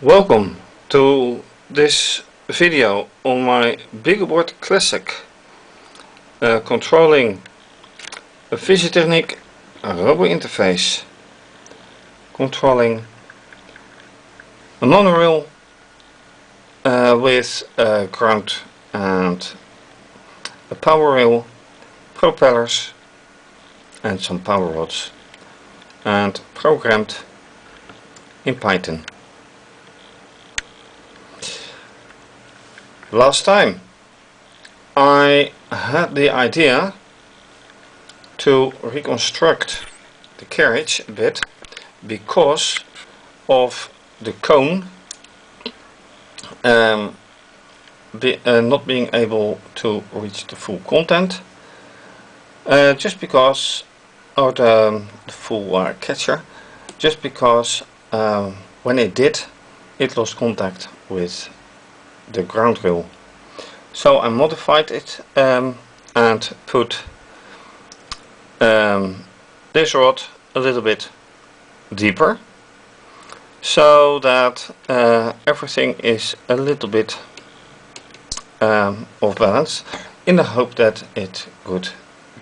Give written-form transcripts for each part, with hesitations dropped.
Welcome to this video on my BeagleBoard Classic controlling a fischertechnik robo interface, controlling a monorail with a ground and a power rail, propellers and some power rods, and programmed in Python. Last time I had the idea to reconstruct the carriage a bit because of the cone not being able to reach the full content, just because, or the full catcher, just because when it did, it lost contact with the ground rail. So I modified it and put this rod a little bit deeper, so that everything is a little bit off balance, in the hope that it could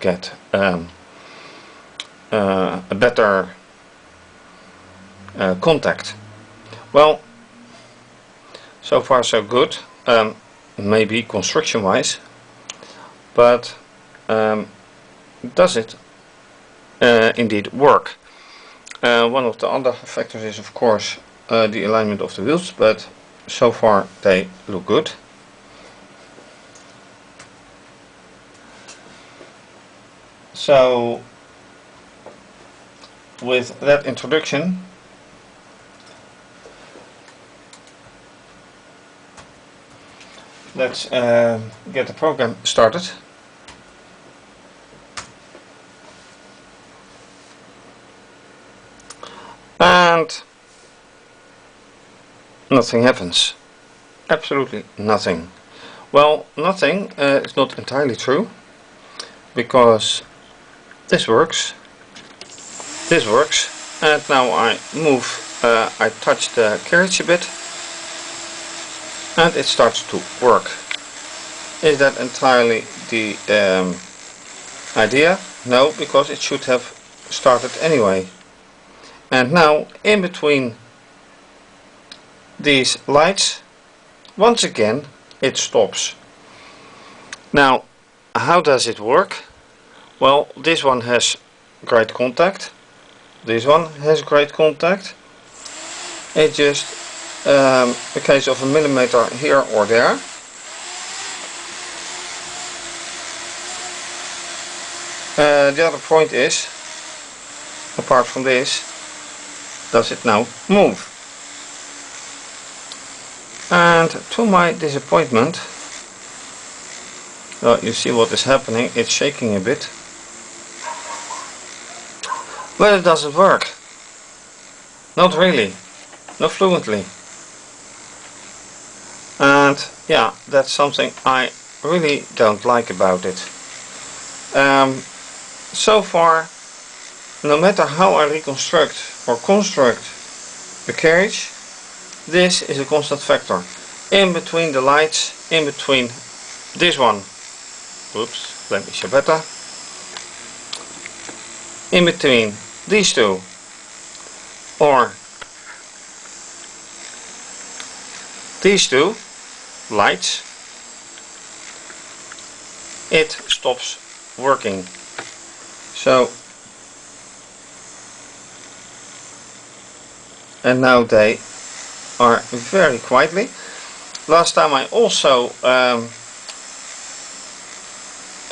get a better contact. Well, so far so good, maybe construction wise, but does it indeed work? One of the other factors is of course the alignment of the wheels, but so far they look good. So with that introduction, let's get the program started. And nothing happens. Absolutely nothing. Well, nothing is not entirely true, because this works, and now I move, I touch the carriage a bit, and it starts to work. Is that entirely the idea? No, because it should have started anyway. And now, in between these lights, once again it stops. Now, how does it work? Well, this one has great contact, this one has great contact. It just a case of a millimeter here or there. The other point is, apart from this, does it now move? And to my disappointment, well, you see what is happening, it's shaking a bit, but it doesn't work. Not really, not fluently. And yeah, that's something I really don't like about it. So far, no matter how I reconstruct or construct the carriage, this is a constant factor. In between the lights, in between this one, oops, let me show better, in between these two, or these two lights, it stops working. So, and now they are very quietly. Last time I also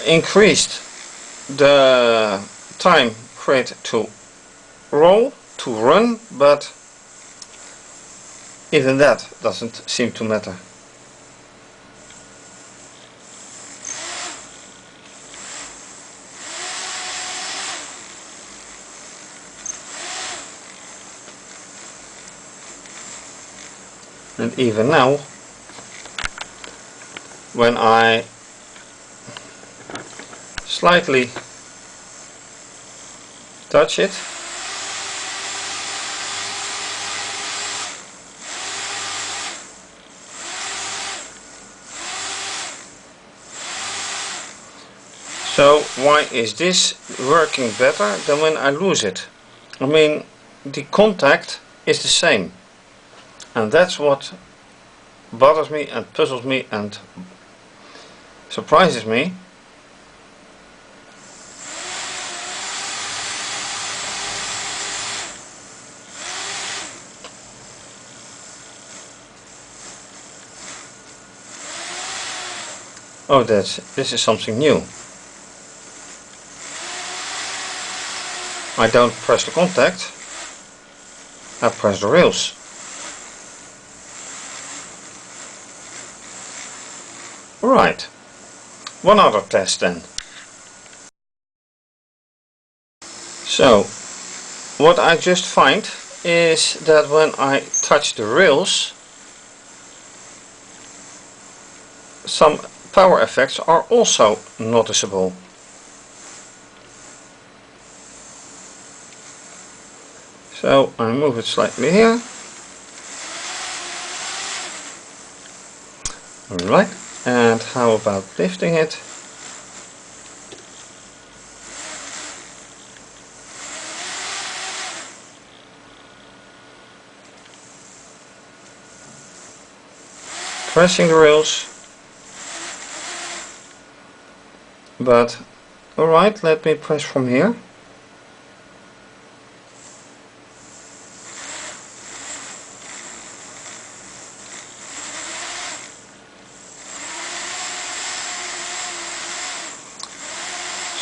increased the time for it to roll, to run, but even that doesn't seem to matter. And even now, when I slightly touch it, So why is this working better than when I lose it? I mean, the contact is the same, and that's what bothers me and puzzles me and surprises me. Oh, this is something new. I don't press the contact, I press the rails. Right, one other test then. So, what I just find is that when I touch the rails, some power effects are also noticeable. So I move it slightly here. Alright, and how about lifting it? Pressing the rails. But alright, let me press from here.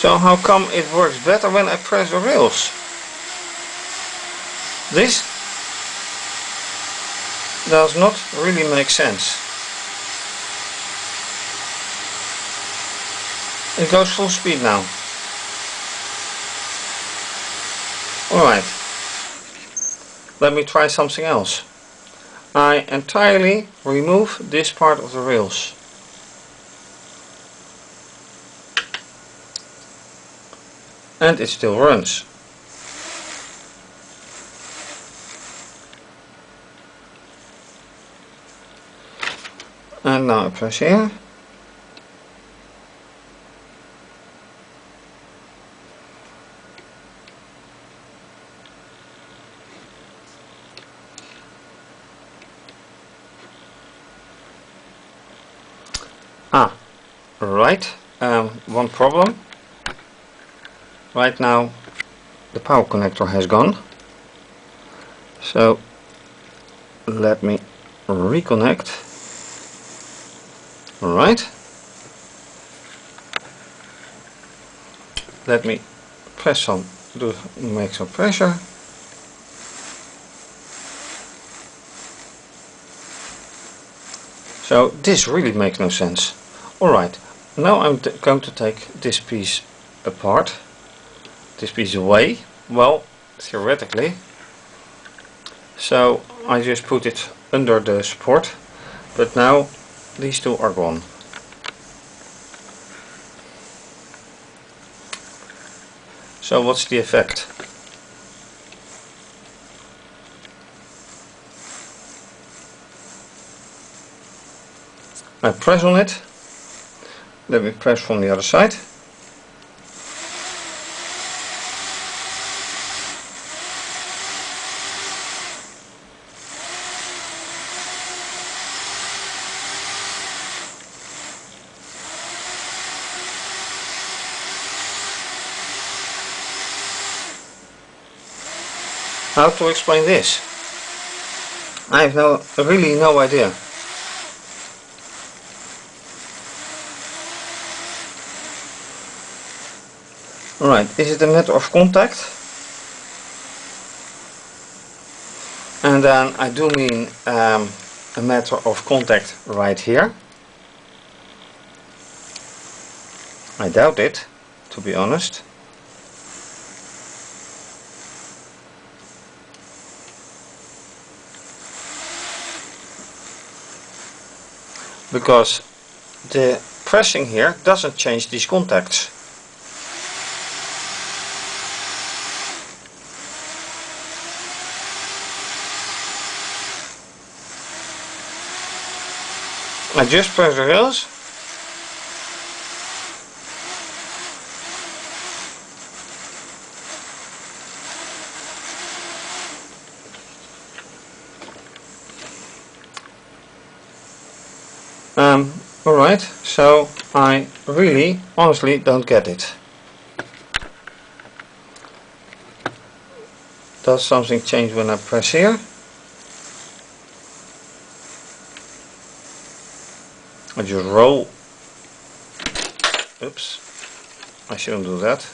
So how come it works better when I press the rails? This does not really make sense. It goes full speed now. Alright, let me try something else. I entirely remove this part of the rails. And it still runs. And now I press here. Right, one problem. Right now the power connector has gone. So let me reconnect. Alright. Let me make some pressure. So this really makes no sense. Alright, now I'm going to take this piece apart, this piece away, well, theoretically. So I just put it under the support, but now these two are gone. So what's the effect? I press on it. Let me press from the other side. How to explain this? I have really no idea. Alright, is it a matter of contact? And then I do mean a matter of contact right here. I doubt it, to be honest. Because the pressing here doesn't change these contacts. I just press the rails Alright, so I really, honestly don't get it. Does something change when I press here? I just roll. Oops, I shouldn't do that.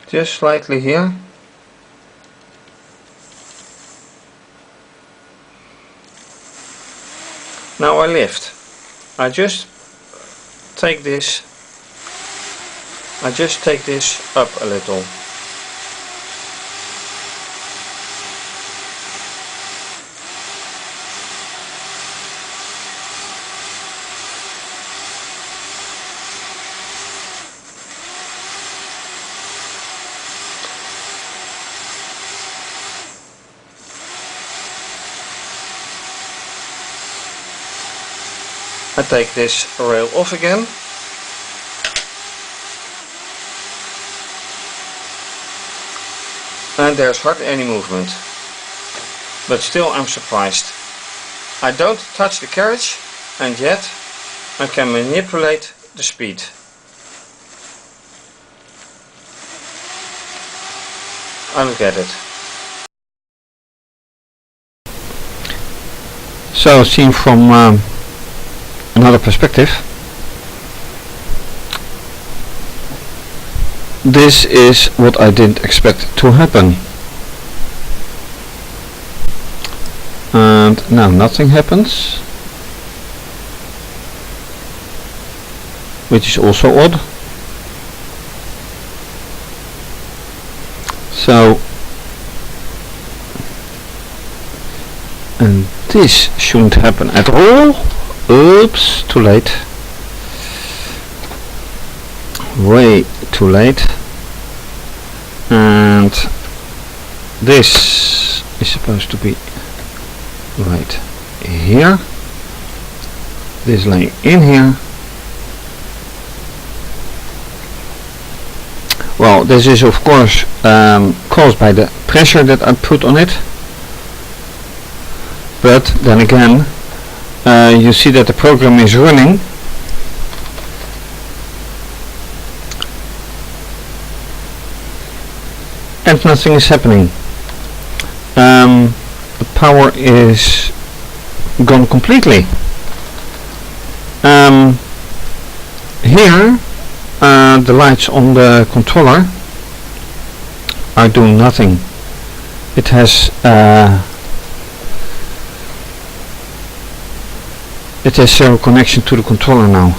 Just slightly here. Now I lift. I just take this up a little. I take this rail off again. And there's hardly any movement. But still I'm surprised. I don't touch the carriage and yet I can manipulate the speed. I don't get it. So seen from another perspective, this is what I didn't expect to happen. And now nothing happens, which is also odd. So, and this shouldn't happen at all. Oops, too late. Way too late. And this is supposed to be right here. This laying in here. Well, this is of course caused by the pressure that I put on it. But then again, you see that the program is running. And nothing is happening. The power is gone completely. Here the lights on the controller are doing nothing. It has zero connection to the controller now.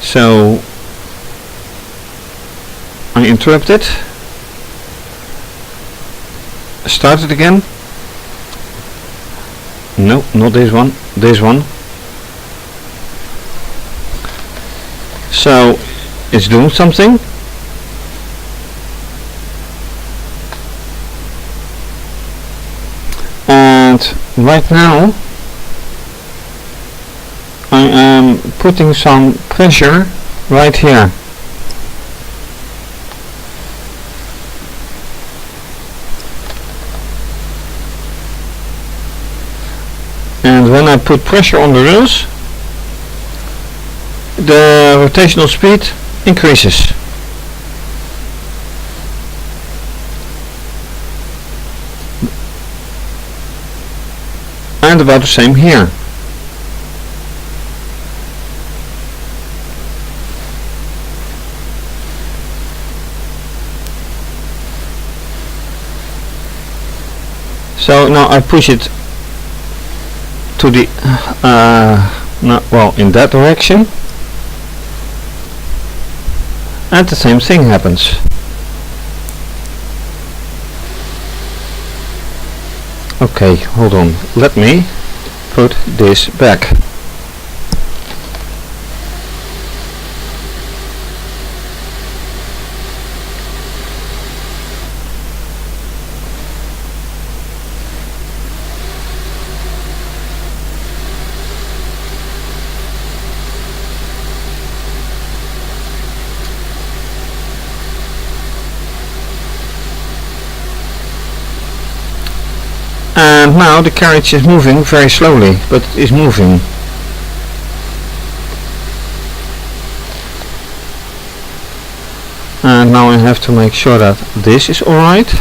So I interrupt it. Start it again. No, not this one. This one. So it's doing something. And right now I am putting some pressure right here. And when I put pressure on the rails, the rotational speed increases. And about the same here. So now I push it to the in that direction, and the same thing happens. Okay, hold on, let me put this back. And now the carriage is moving very slowly, but it is moving. And now I have to make sure that this is alright.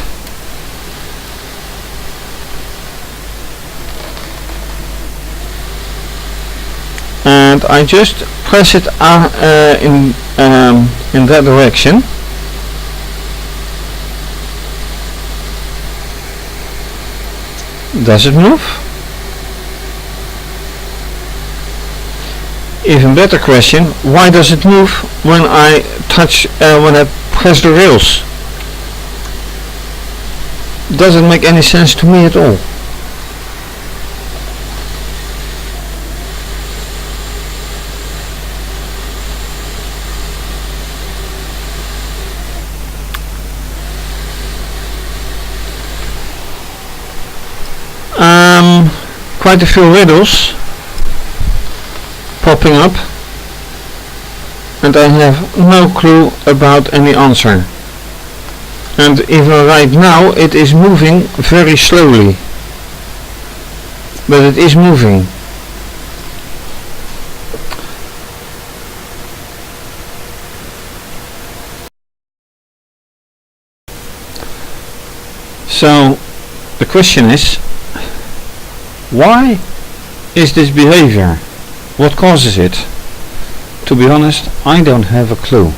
And I just press it in that direction. Does it move? Even better question, why does it move when I press the rails? Doesn't make any sense to me at all. Quite a few riddles popping up, and I have no clue about any answer. And even right now it is moving very slowly, but it is moving. So the question is, why is this behavior? What causes it? To be honest, I don't have a clue.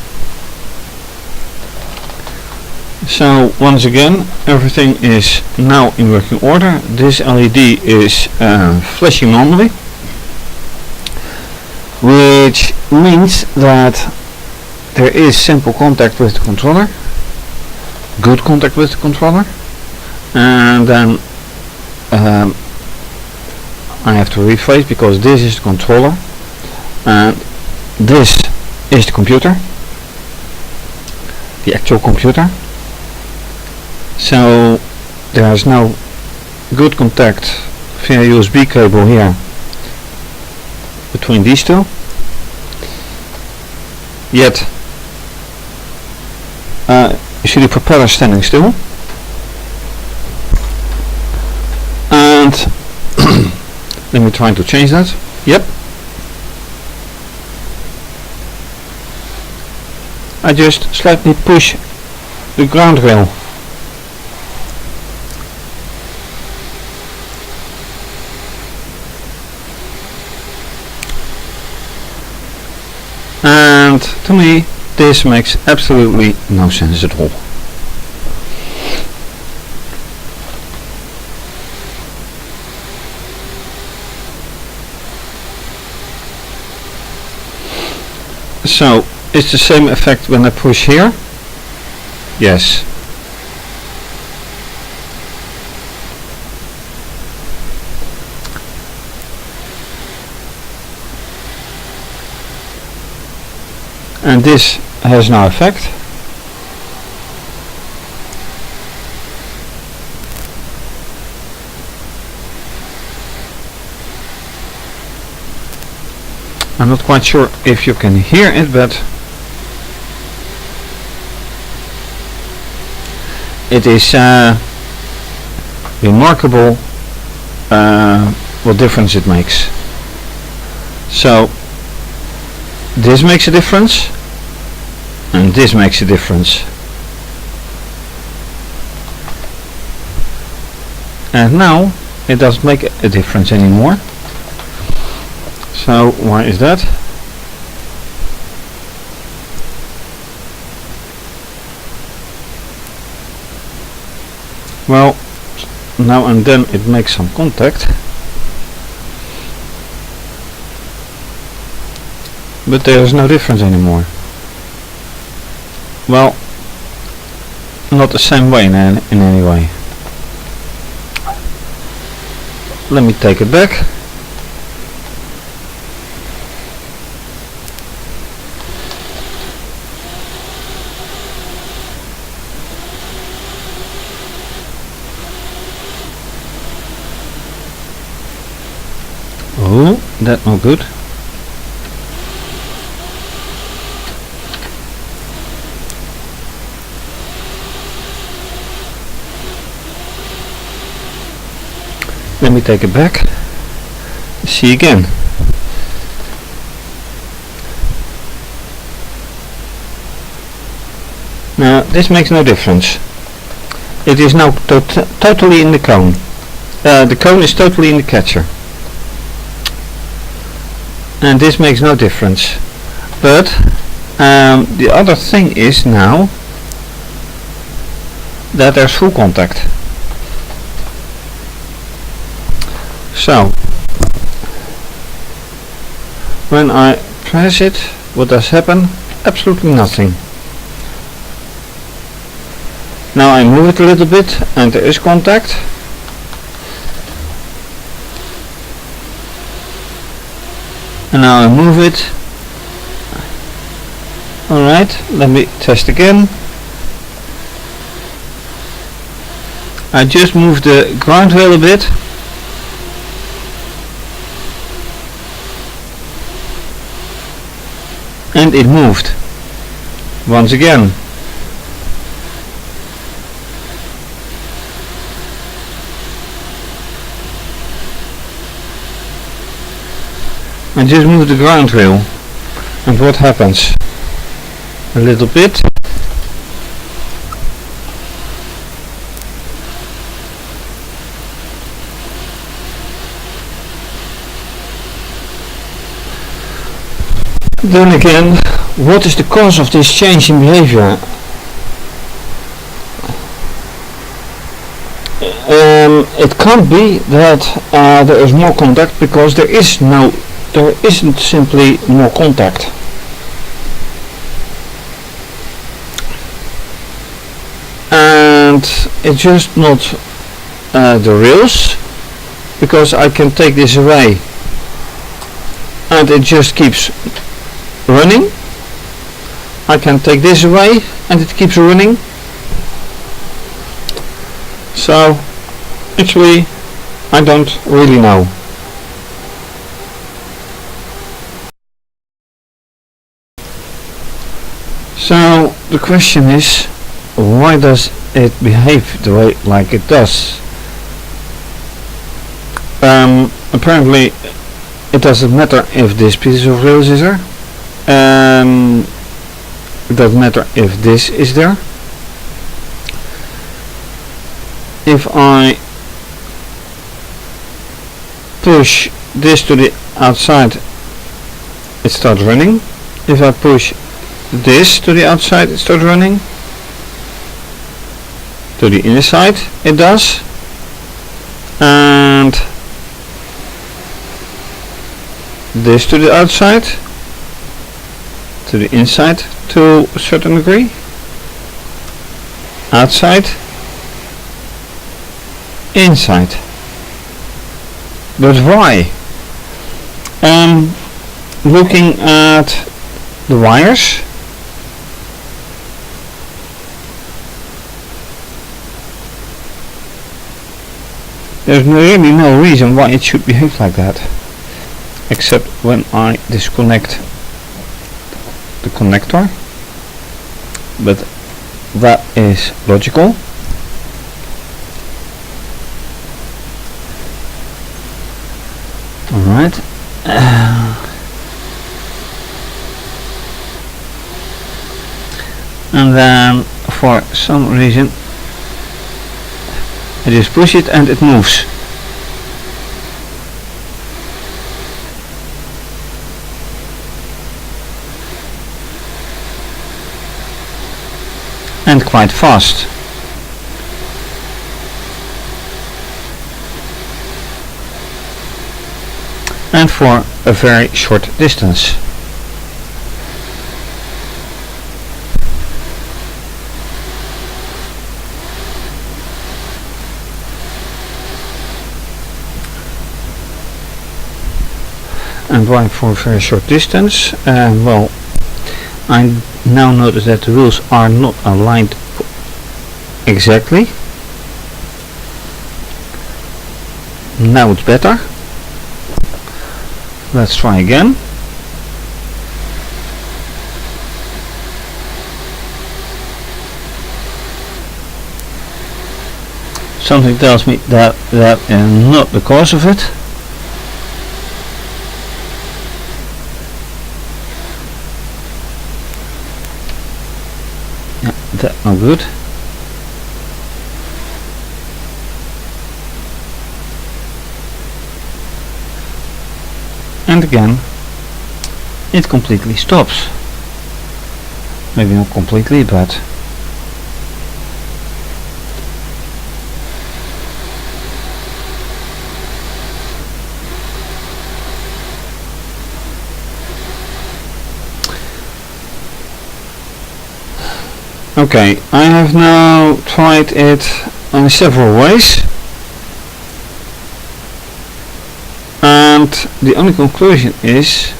So once again, everything is now in working order. This LED is flashing normally, which means that there is simple contact with the controller, good contact with the controller, and then I have to rephrase, because this is the controller and this is the computer, the actual computer. So there is now good contact via USB cable here between these two. Yet you see the propeller standing still, and let me try to change that. Yep. I just slightly push the ground rail. And to me, this makes absolutely no sense at all. So it's the same effect when I push here. Yes. And this has no effect. I'm not quite sure if you can hear it, but it is remarkable what difference it makes. So this makes a difference, and this makes a difference. And now it doesn't make a difference anymore. So why is that? Well, now and then it makes some contact, but there is no difference anymore. Well, not the same way in any way. Let me take it back. Oh, that's not good. Let me take it back. See again. Now this makes no difference. It is now totally in the cone. The cone is totally in the catcher. And this makes no difference. But the other thing is now that there's full contact. So when I press it, what does happen? Absolutely nothing. Now I move it a little bit and there is contact. And now I move it. Alright, let me test again. I just moved the ground rail a bit. And it moved. Once again. I just move the ground rail, and what happens? A little bit. Then again, what is the cause of this change in behavior? It can't be that there is more contact, because there isn't simply more contact. And it's just not the rails, because I can take this away and it just keeps running. I can take this away and it keeps running. So actually I don't really know. So the question is, why does it behave the way like it does? Apparently it doesn't matter if this piece of rails is there. It doesn't matter if this is there. If I push this to the outside, it starts running. If I push this to the outside, it starts running. To the inside it does. And this to the outside, to the inside to a certain degree, outside, inside. But why? Looking at the wires, there's really no reason why it should behave like that, except when I disconnect the connector, but that is logical. Alright. And then for some reason I just push it and it moves. And quite fast. And for a very short distance. And why for a very short distance? Well, I now notice that the wheels are not aligned exactly. Now it's better. Let's try again. Something tells me that that is not the cause of it. Yeah, that's not good. And again, it completely stops. Maybe not completely, but okay, I have now tried it in several ways, and the only conclusion is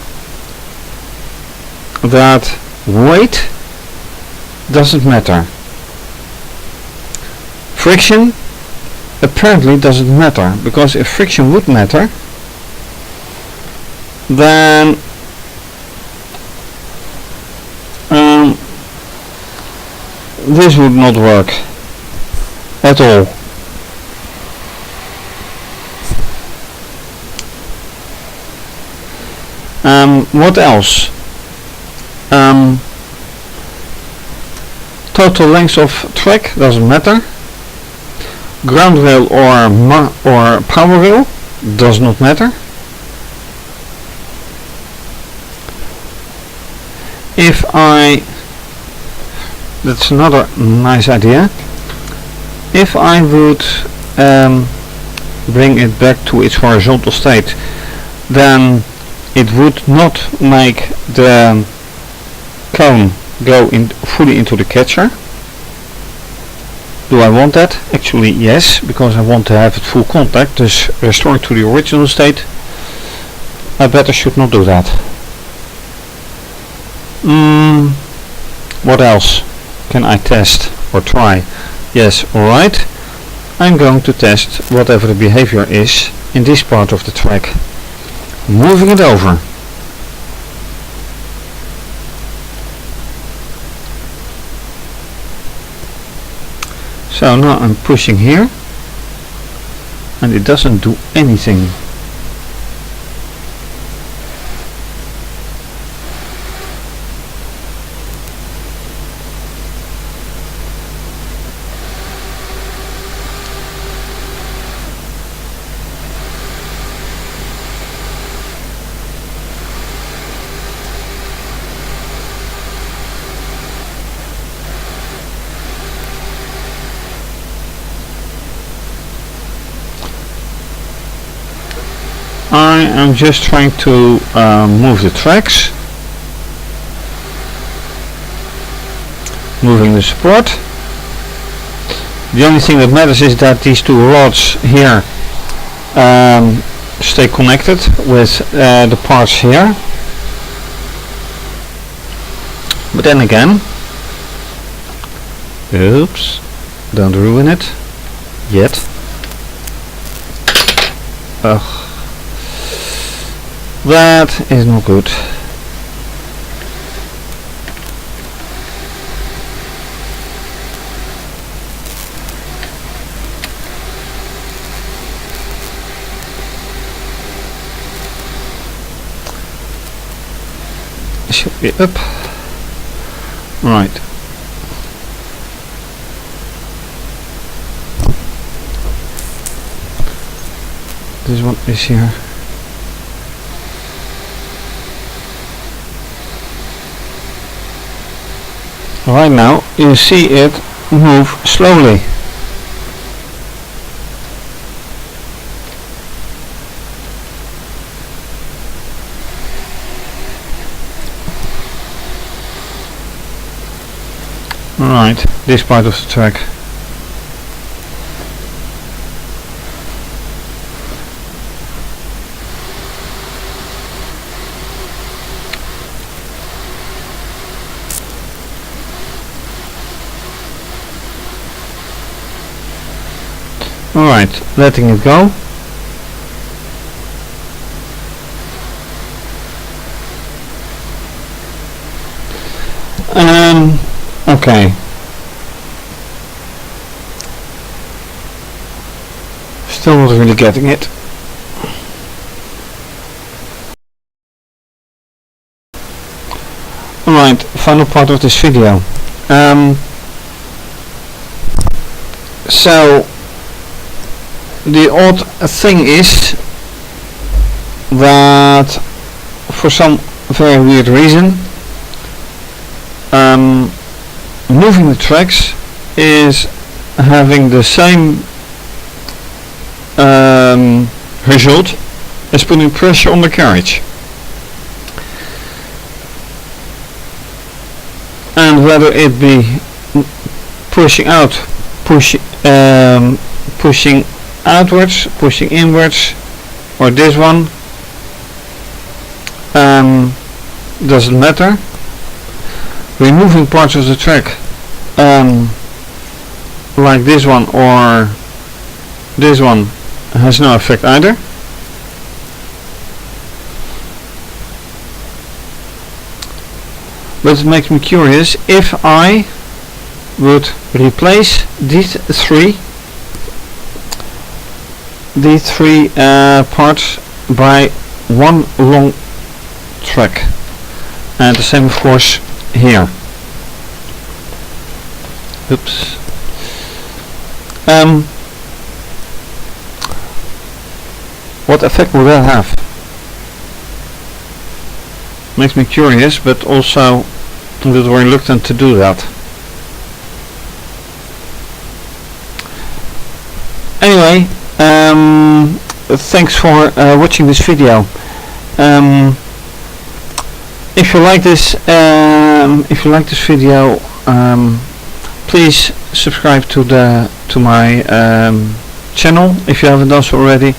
that weight doesn't matter. Friction apparently doesn't matter, because if friction would matter, then this would not work at all. What else? Total length of track doesn't matter. Ground rail or power rail does not matter. If that's another nice idea. If I would bring it back to its horizontal state, then it would not make the cone go fully into the catcher. Do I want that? Actually yes, because I want to have it full contact, dus restoring to the original state. I better should not do that. What else can I test or try? Yes, alright. I'm going to test whatever the behavior is in this part of the track. Moving it over. So now I'm pushing here and it doesn't do anything. I am just trying to move the tracks, moving the support. The only thing that matters is that these two rods here stay connected with the parts here. But then again, oops, don't ruin it yet. Ugh. That is not good. It should be up. Right. This one is here. Right now you see it move slowly. Right, this part of the track. Alright, letting it go. Okay. really getting it. Alright, final part of this video. So the odd thing is that for some very weird reason moving the tracks is having the same result as putting pressure on the carriage. And whether it be pushing out, pushing outwards, pushing inwards, or this one, doesn't matter. Removing parts of the track, like this one or this one, has no effect either. But it makes me curious if I would replace these three parts by one long track, and the same of course here. Oops. What effect will that have? Makes me curious, but also a little reluctant to do that. Anyway, thanks for watching this video. If you like this video, please subscribe to my channel if you haven't done so already.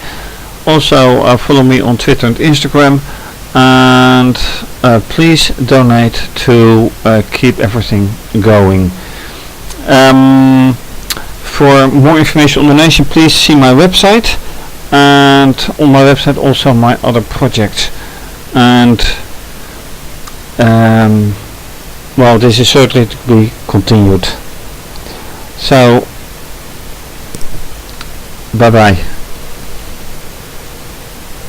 Also follow me on Twitter and Instagram, and please donate to keep everything going. For more information on donation, please see my website, and on my website also my other projects. And well, this is certainly to be continued. So bye bye.